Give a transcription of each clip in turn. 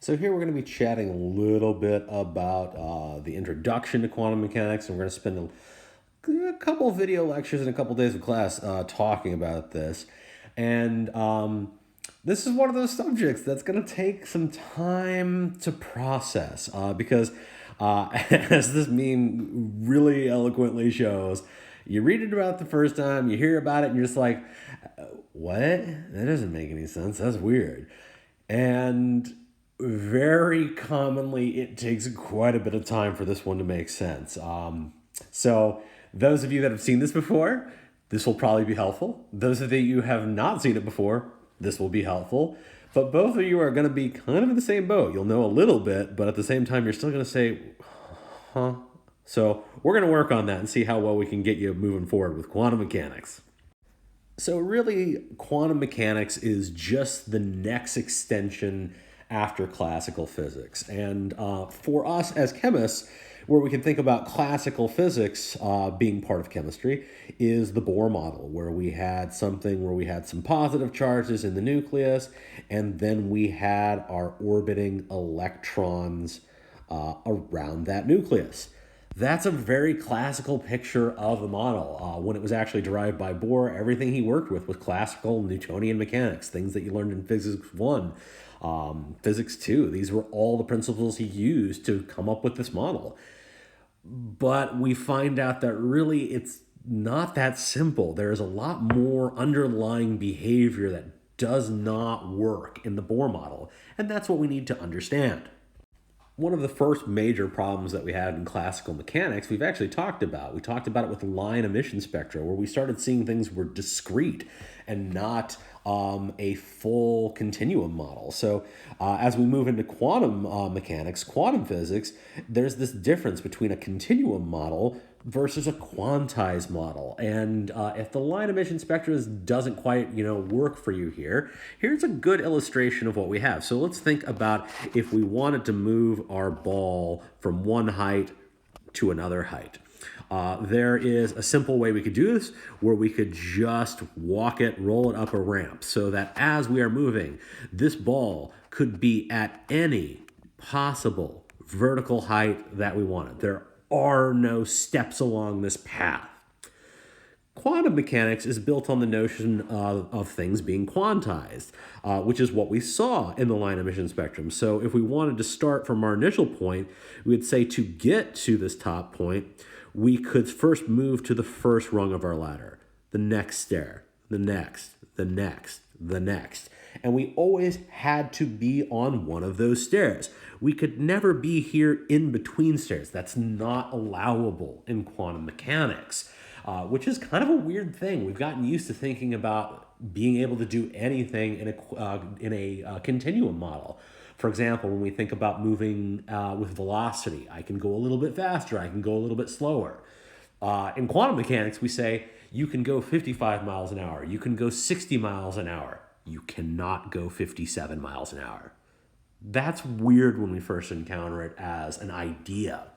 So here we're going to be chatting a little bit about the introduction to quantum mechanics, and we're going to spend a couple video lectures and a couple days of class talking about this. And this is one of those subjects that's going to take some time to process because, as this meme really eloquently shows, you read it about the first time, you hear about it, and you're just like, what? That doesn't make any sense. That's weird. And very commonly, it takes quite a bit of time for this one to make sense. So those of you that have seen this before, this will probably be helpful. Those of you who have not seen it before, this will be helpful. But both of you are going to be kind of in the same boat. You'll know a little bit, but at the same time, you're still going to say, huh? So we're going to work on that and see how well we can get you moving forward with quantum mechanics. So really, quantum mechanics is just the next extension after classical physics. And for us as chemists, where we can think about classical physics being part of chemistry is the Bohr model, where we had some positive charges in the nucleus, and then we had our orbiting electrons around that nucleus. That's a very classical picture of the model. When it was actually derived by Bohr, everything he worked with was classical Newtonian mechanics, things that you learned in Physics 1, Physics 2. These were all the principles he used to come up with this model. But we find out that really it's not that simple. There's a lot more underlying behavior that does not work in the Bohr model, and that's what we need to understand. One of the first major problems that we had in classical mechanics, we've actually talked about. We talked about it with line emission spectra, where we started seeing things were discrete and not a full continuum model. So as we move into quantum mechanics, quantum physics, there's this difference between a continuum model versus a quantized model. And if the line emission spectra doesn't quite, work for you here, here's a good illustration of what we have. So let's think about if we wanted to move our ball from one height to another height. There is a simple way we could do this where we could just roll it up a ramp so that as we are moving, this ball could be at any possible vertical height that we wanted. There are no steps along this path. Quantum mechanics is built on the notion of things being quantized, which is what we saw in the line emission spectrum. So if we wanted to start from our initial point, we would say to get to this top point, we could first move to the first rung of our ladder, the next stair, the next, the next, the next. And we always had to be on one of those stairs. We could never be here in between stairs. That's not allowable in quantum mechanics, which is kind of a weird thing. We've gotten used to thinking about being able to do anything in a continuum model. For example, when we think about moving with velocity, I can go a little bit faster, I can go a little bit slower. In quantum mechanics, we say you can go 55 miles an hour, you can go 60 miles an hour. You cannot go 57 miles an hour. That's weird when we first encounter it as an idea.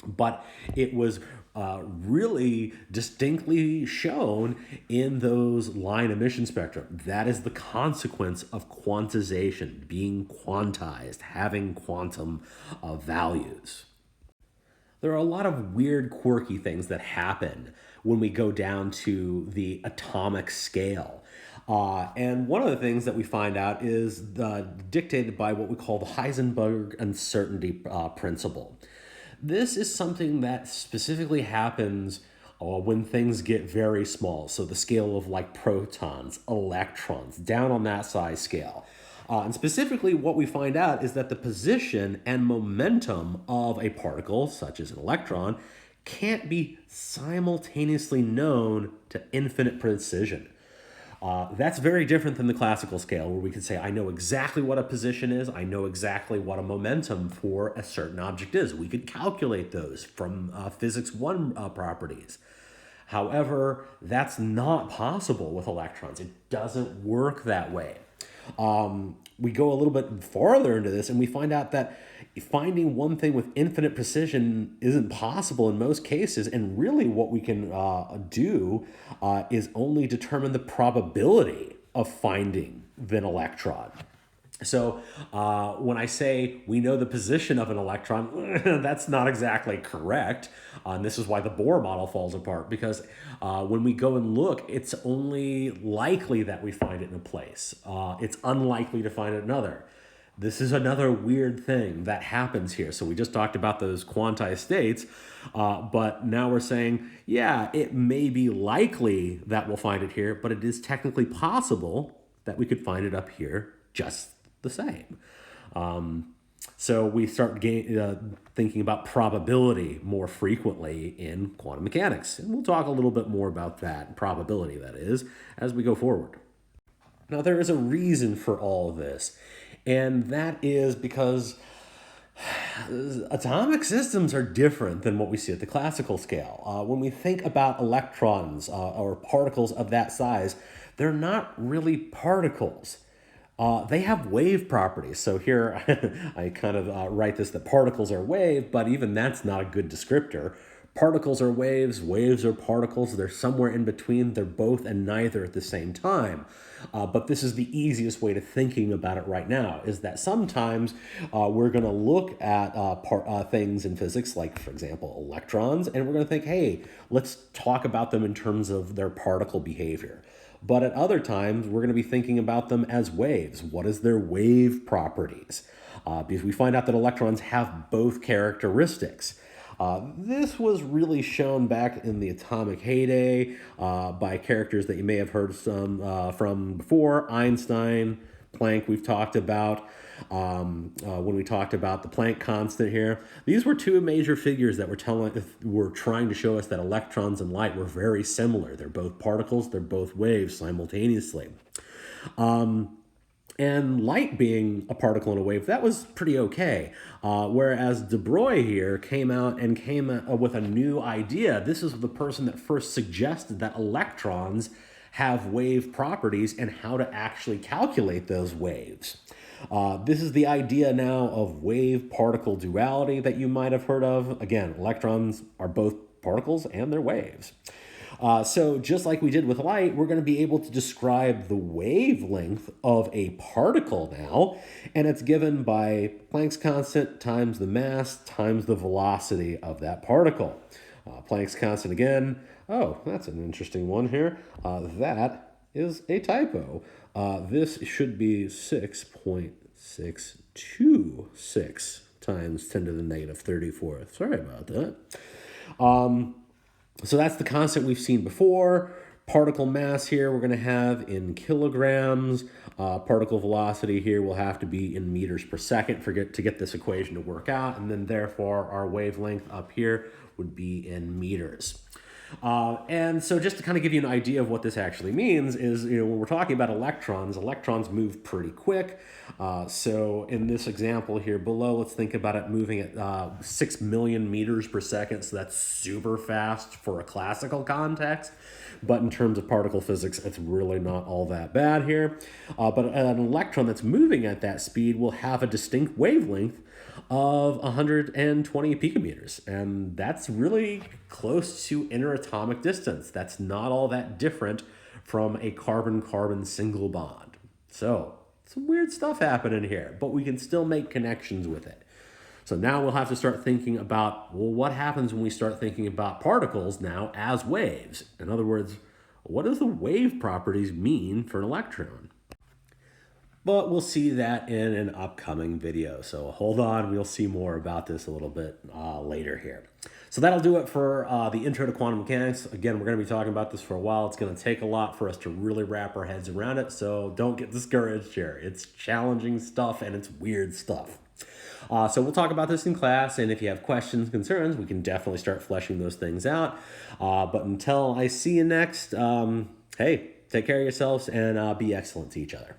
But it was really distinctly shown in those line emission spectra. That is the consequence of quantization, being quantized, having quantum values. There are a lot of weird, quirky things that happen when we go down to the atomic scale. And one of the things that we find out is dictated by what we call the Heisenberg uncertainty principle. This is something that specifically happens when things get very small. So the scale of like protons, electrons, down on that size scale. And specifically what we find out is that the position and momentum of a particle, such as an electron, can't be simultaneously known to infinite precision. That's very different than the classical scale, where we could say, I know exactly what a position is, I know exactly what a momentum for a certain object is. We could calculate those from Physics 1 properties. However, that's not possible with electrons. It doesn't work that way. We go a little bit farther into this and we find out that finding one thing with infinite precision isn't possible in most cases. And really what we can do is only determine the probability of finding an electron. So when I say we know the position of an electron, that's not exactly correct. And this is why the Bohr model falls apart, because when we go and look, it's only likely that we find it in a place. It's unlikely to find it in another. This is another weird thing that happens here. So we just talked about those quantized states, but now we're saying, yeah, it may be likely that we'll find it here, but it is technically possible that we could find it up here just the same. So we start thinking about probability more frequently in quantum mechanics. And we'll talk a little bit more about that, probability that is, as we go forward. Now, there is a reason for all of this, and that is because atomic systems are different than what we see at the classical scale. When we think about electrons or particles of that size, they're not really particles. They have wave properties. So here I kind of write this that particles are wave, but even that's not a good descriptor. Particles are waves, waves are particles. They're somewhere in between. They're both and neither at the same time. But this is the easiest way to thinking about it right now, is that sometimes we're going to look at things in physics, like, for example, electrons, and we're going to think, hey, let's talk about them in terms of their particle behavior. But at other times, we're going to be thinking about them as waves. What is their wave properties? Because we find out that electrons have both characteristics. This was really shown back in the atomic heyday by characters that you may have heard some from before. Einstein, Planck, we've talked about. When we talked about the Planck constant here, these were two major figures that were trying to show us that electrons and light were very similar. They're both particles, they're both waves simultaneously. And light being a particle and a wave, that was pretty okay. Whereas de Broglie here came out with a new idea. This is the person that first suggested that electrons have wave properties and how to actually calculate those waves. This is the idea now of wave-particle duality that you might have heard of. Again, electrons are both particles and they're waves. So just like we did with light, we're going to be able to describe the wavelength of a particle now, and it's given by Planck's constant times the mass times the velocity of that particle. Planck's constant again, oh, that's an interesting one here. That is a typo. This should be 6.626 times 10 to the negative 34th. Sorry about that. So that's the constant we've seen before. Particle mass here we're going to have in kilograms. Particle velocity here will have to be in meters per second to get this equation to work out. And then therefore our wavelength up here would be in meters. And so just to kind of give you an idea of what this actually means is, when we're talking about electrons move pretty quick. So in this example here below, let's think about it moving at 6 million meters per second. So that's super fast for a classical context. But in terms of particle physics, it's really not all that bad here. But an electron that's moving at that speed will have a distinct wavelength of 120 picometers, and that's really close to interatomic distance. That's not all that different from a carbon-carbon single bond. So some weird stuff happening here, but we can still make connections with it. So now we'll have to start thinking about, well, what happens when we start thinking about particles now as waves? In other words, what does the wave properties mean for an electron? But we'll see that in an upcoming video. So hold on, we'll see more about this a little bit later here. So that'll do it for the intro to quantum mechanics. Again, we're going to be talking about this for a while. It's going to take a lot for us to really wrap our heads around it. So don't get discouraged here. It's challenging stuff and it's weird stuff. So we'll talk about this in class, and if you have questions, concerns, we can definitely start fleshing those things out. But until I see you next, hey, take care of yourselves and be excellent to each other.